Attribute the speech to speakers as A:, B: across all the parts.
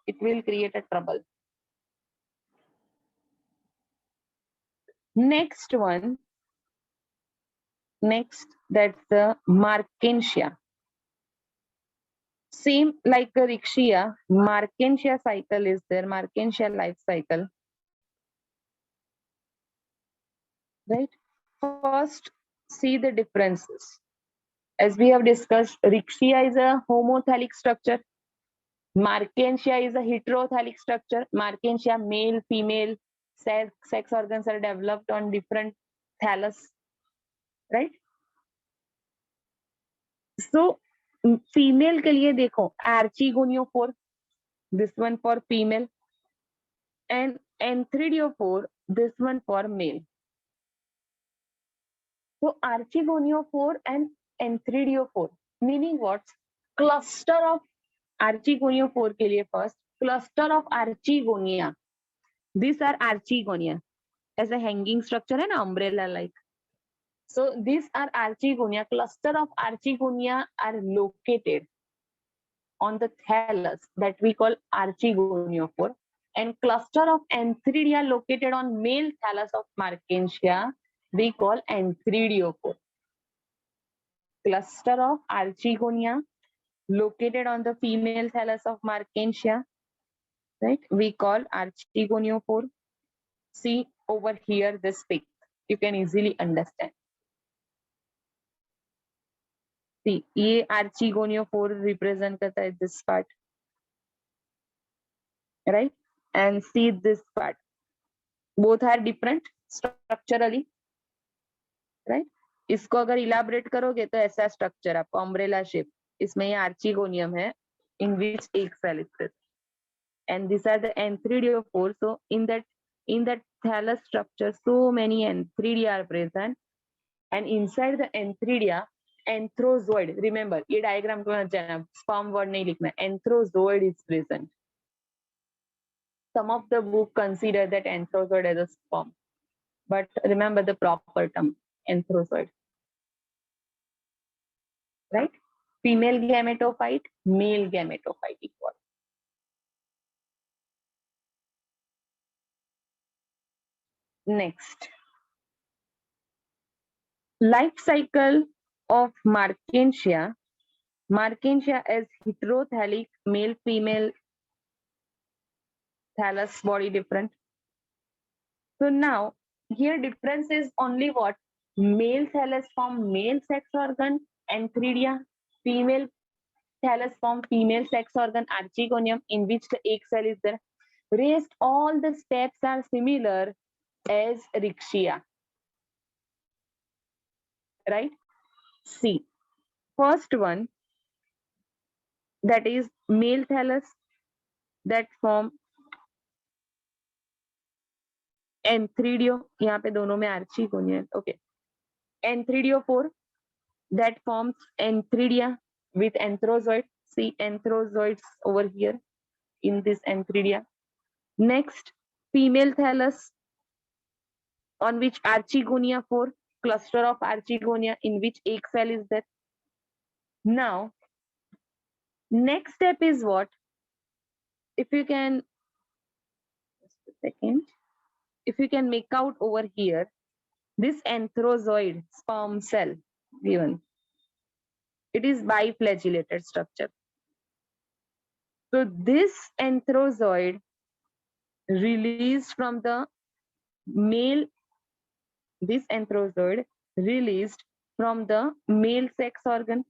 A: It will create a trouble. Next one, next, that's the Markensia. Same like a Riccia, Markensia cycle is there, Markensia life cycle. Right? First, see the differences. As we have discussed, Riccia is a homothallic structure. Markensia is a heterothallic structure. Markensia, male, female, sex organs are developed on different thallus. Right? So, female के लिए देखो, archegoniophore, this one for female, and anthridiophore, this one for male. So, archegoniophore and anthridiophore, meaning what? Cluster of archegoniophore के लिए first, cluster of archegonia. These are archegonia. As a hanging structure है ना, umbrella like. So these are archegonia. Cluster of archegonia are located on the thallus that we call archegoniophore, and cluster of antheridia located on male thallus of Markensia we call anthridiophore. Cluster of archegonia located on the female thallus of Markensia, right? We call archegoniophore. See over here this pic, you can easily understand. See, ये archegoniophore represent करता है this part, right? And see this part. Both are different structurally, right? इसको अगर elaborate करोगे तो ऐसा structure आपको umbrella shape. इसमें ये archegonium है, in which egg cell is present. And these are the anthridiophore. So in that thallus structure, so many antheridia are present, and inside the antheridia, anthrozoid. Remember, ये diagram को मत जाना, sperm word नहीं लिखना. Anthrozoid is present. Some of the book consider that anthrozoid as a sperm, but remember the proper term, anthrozoid. Right? Female gametophyte, male gametophyte equal. Next, life cycle of Markensia. Markensia is heterothallic, male-female thallus, body different. So now here difference is only what? Male thallus form male sex organ, antheridia. Female thallus form female sex organ, archegonium, in which the egg cell is there. Rest all the steps are similar as Riccia. Right? See, first one, that is male thallus that form antheridio. यहाँ पे दोनों में archegonia. Okay. Anthridiophore that forms antheridia with anthrozoid. See anthrozoids over here in this antheridia. Next, female thallus on which archegonia phore, cluster of archegonia in which egg cell is there. Now, next step is what? If you can, just a second, if you can make out over here, this anthrozoid sperm cell given, it is biflagellated structure. So this anthrozoid released from the male, this anthrozoid released from the male sex organ,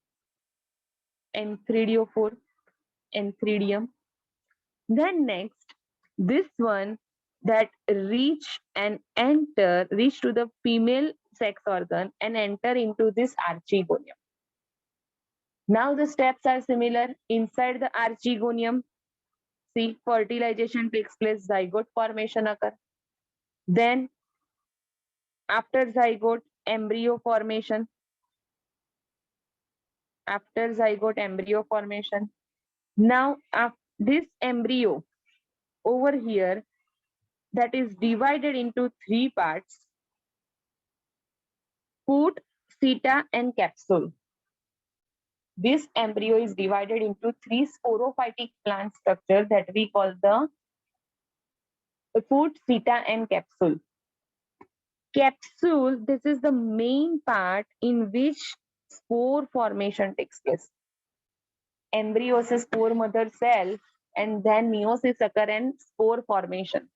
A: anthridiophore, anthridium. Then next, this one that reach to the female sex organ and enter into this archegonium. Now the steps are similar. Inside the archegonium, see, fertilization takes place, zygote formation occur. Then after zygote, embryo formation. After zygote, embryo formation. Now this embryo over here, that is divided into three parts: foot, seta, and capsule. This embryo is divided into 3 sporophytic plant structures that we call the foot, seta, and capsule. Capsule, this is the main part in which spore formation takes place. Embryosis, spore mother cell, and then meiosis occur and spore formation.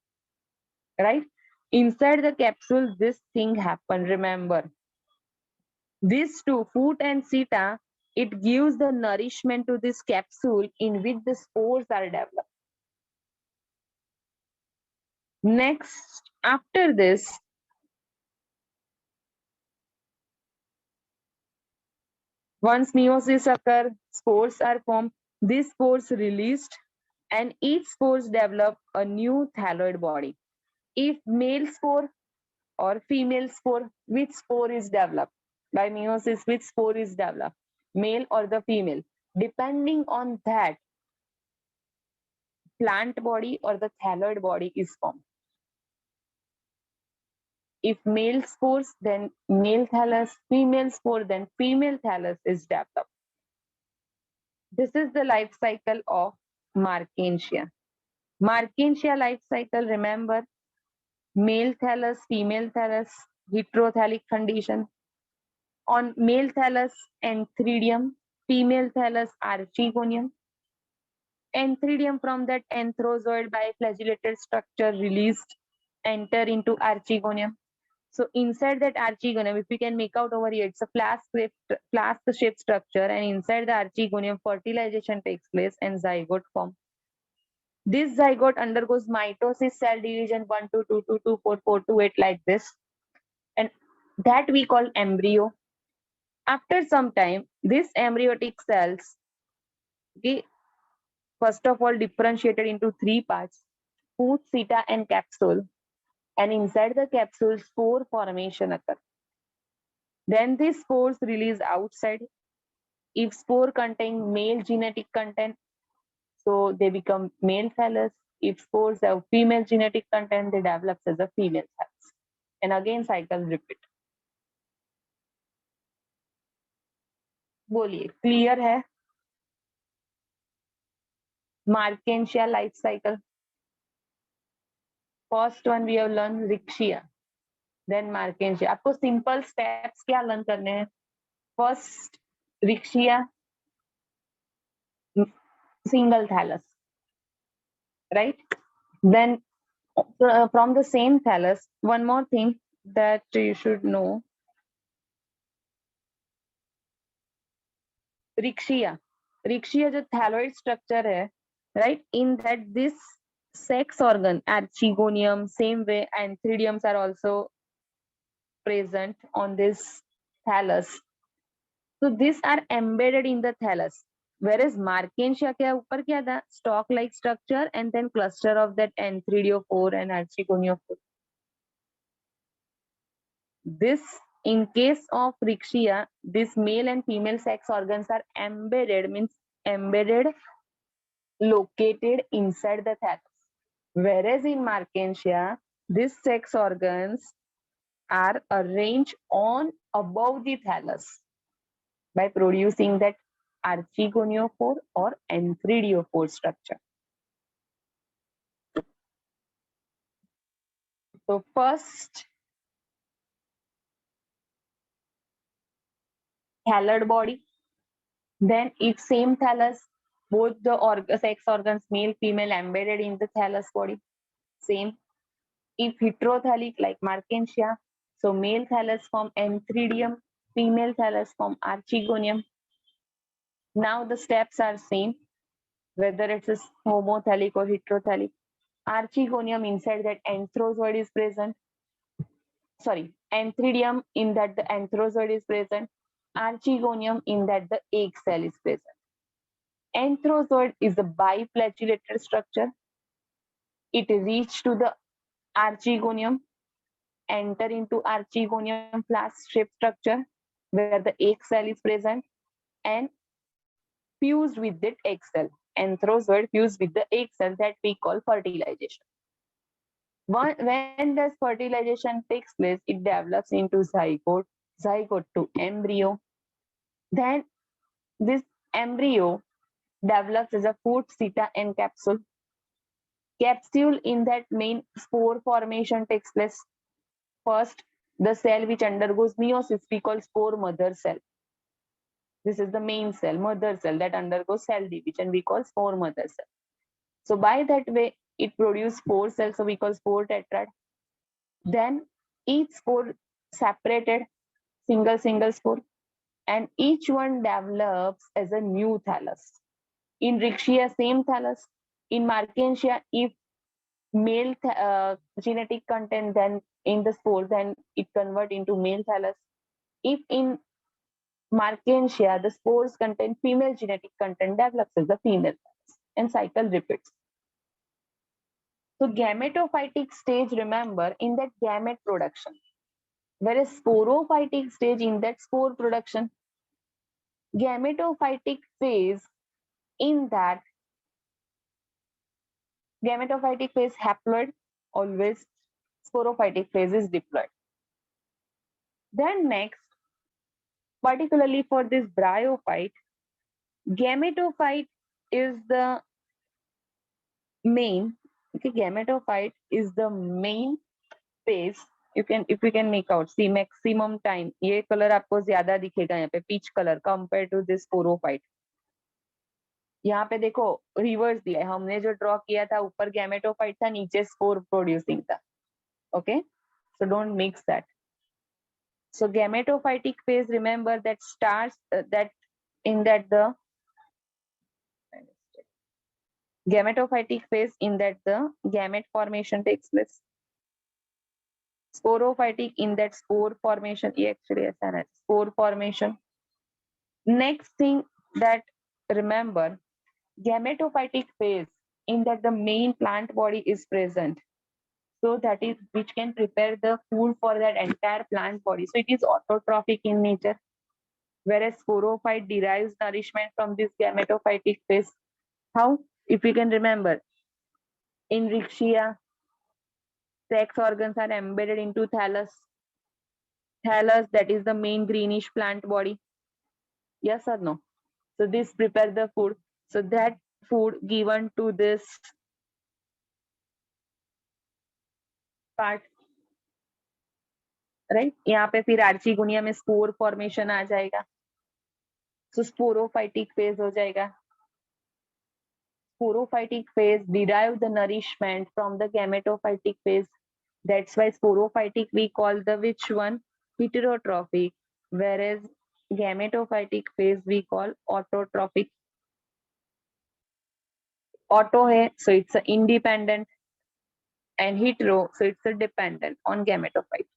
A: Right? Inside the capsule, this thing happen. Remember, these two, foot and seta, it gives the nourishment to this capsule in which the spores are developed. Next, after this, once meiosis occurs, spores are formed. These spores released, and each spores develop a new thalloid body. If male spore or female spore, which spore is developed? By meiosis, which spore is developed? Male or the female? Depending on that, plant body or the thalloid body is formed. If male spores, then male thallus, female spore, then female thallus is developed. This is the life cycle of Markensia. Markensia life cycle, remember, male thallus, female thallus, heterothallic condition. On male thallus, antheridium, female thallus, archegonium. Antheridium from that anthrozoid biflagellated structure released, enter into archegonium. So inside that archegonium, if we can make out over here, it's a flask-shaped structure, and inside the archegonium, fertilization takes place and zygote form. This zygote undergoes mitosis, cell division 1 to 2 to 2, 4, 4 to 8 like this, and that we call embryo. After some time, these embryotic cells, okay, first of all differentiated into 3 parts: foot, seta, and capsule. And inside the capsule, spore formation occurs. Then these spores release outside. If spore contain male genetic content, so they become male thallus. If spores have female genetic content, they develop as a female thallus. And again, cycle repeat. बोलिए, clear है? Markensia life cycle. First one we have learned Riccia, then Markensia. आपको simple steps क्या learn करने हैं? First Riccia, single thallus, right? Then from the same thallus, one more thing that you should know. Riccia जो thalloid structure है, right? In that this sex organ, archegonium, same way antheridiums are also present on this thallus. So these are embedded in the thallus. Whereas Markensia क्या ऊपर क्या था? Stalk-like structure and then cluster of that antheridophore and archegoniophore. This, in case of Riccia, this male and female sex organs are embedded, means embedded, located inside the thallus. Whereas in Markensia, these sex organs are arranged on above the thallus by producing that archegoniophore or antheridophore structure. So first, thalloid body. Then if same thallus, both the sex organs, male, female, embedded in the thallus body, same. If heterothallic like Markensia, so male thallus form antheridium, female thallus form archegonium. Now the steps are same, whether it's a homothallic or heterothallic. Archegonium inside that anthrozoid is present. Sorry, antheridium in that the anthrozoid is present. Archegonium in that the egg cell is present. Anthrozoid is a biflagellated structure. It reaches to the archegonium, enter into archegonium flask-shaped structure where the egg cell is present and fused with that egg cell. Anthrozoid fused with the egg cell, that we call fertilization. When does fertilization takes place? It develops into zygote, zygote to embryo. Then this embryo develops as a food seta and capsule. Capsule, in that main spore formation takes place. First, the cell which undergoes meiosis we call spore mother cell. This is the main cell, mother cell, that undergoes cell division we call spore mother cell. So by that way, it produces spore cells, so we call spore tetrad. Then each spore separated, single spore, and each one develops as a new thallus. In Riccia, same thallus. In Markensia, if male genetic content then in the spore, then it convert into male thallus. If in Markensia, the spores contain female genetic content, develops as a female thallus, and cycle repeats. So gametophytic stage, remember, in that gamete production, whereas sporophytic stage in that spore production. Gametophytic phase, in that gametophytic phase haploid, always sporophytic phase is diploid. Then next, particularly for this bryophyte, gametophyte is the main, okay, gametophyte is the main phase. You can, if we can make out, see maximum time, ये colour आपको ज्यादा दिखेगा यहाँ पे, peach colour compare to this sporophyte. यहाँ पे देखो reverse दिया है, हमने जो ड्रॉ किया था ऊपर गैमेटोफाइट था, नीचे स्पोर प्रोड्यूसिंग था. Okay, so don't mix that. So gametophytic phase, remember, that starts that in that the gametophytic phase, in that the gamete formation takes place. Sporophytic, in that spore formation, actually spore formation. Next thing that remember, gametophytic phase, in that the main plant body is present, so that is which can prepare the food for that entire plant body. So it is autotrophic in nature, whereas sporophyte derives nourishment from this gametophytic phase. How? If we can remember, in Riccia, sex organs are embedded into thallus. Thallus, that is the main greenish plant body. Yes or no? So this prepare the food. So that food given to this part, right. यहाँ पे फिर archegonia में spore formation आ जाएगा, सो sporophytic phase हो जाएगा. Sporophytic phase derive the nourishment from the gametophytic phase. That's why sporophytic we call the which one? Heterotrophic, whereas gametophytic phase we call autotrophic. Auto है, so it's a independent, and hetero, so it's a dependent on gametophyte.